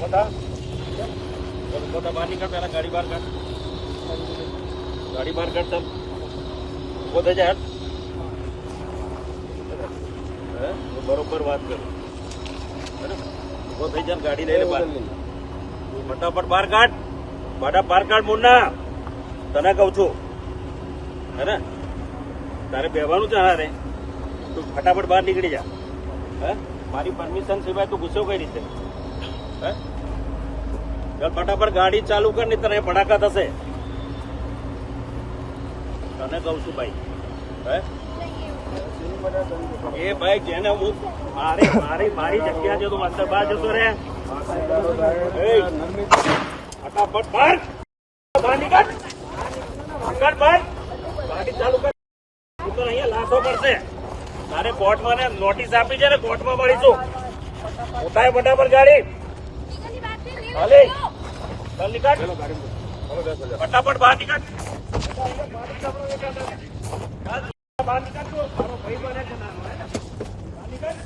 मोटा बाहर निकल, पहला गाड़ी बाहर कर, गाड़ी बाहर कर, सब वो दे जा बरोबर बात करो, वो दे जा गाड़ी ले ले बाहर, फटाफट बाहर काट, बाहर काट मुन्ना, तने कहूं છું है ना, તારે બેવાનું છે હારે, તું ફટાફટ બહાર નીકળી જા, હે મારી પરમિશન સિવાય તું ગુસ્સો કઈ રીતે, હે ચાલ ફટાફટ ગાડી ચાલુ કર, નહીં તને ભડાકા થશે, તને કહું છું ભાઈ, હે એ ભાઈ જેને હું મારી જગ્યા છે તું અંદર બહાર જતો રે, ફટાફટ બહાર નીકળ, બહાર ગાડી ચાલુ કર, અહીંયા લાશો પડશે, તારે કોર્ટમાં ને નોટિસ આપી છે ને, કોર્ટમાં મળીશું, ઉઠાય ફટાફટ ગાડી, હાલે ચાલ નીકળ, ફટાફટ બહાર નીકળ, બહાર નીકળ, મારો ભાઈ બને છે નાનો, બહાર નીકળ.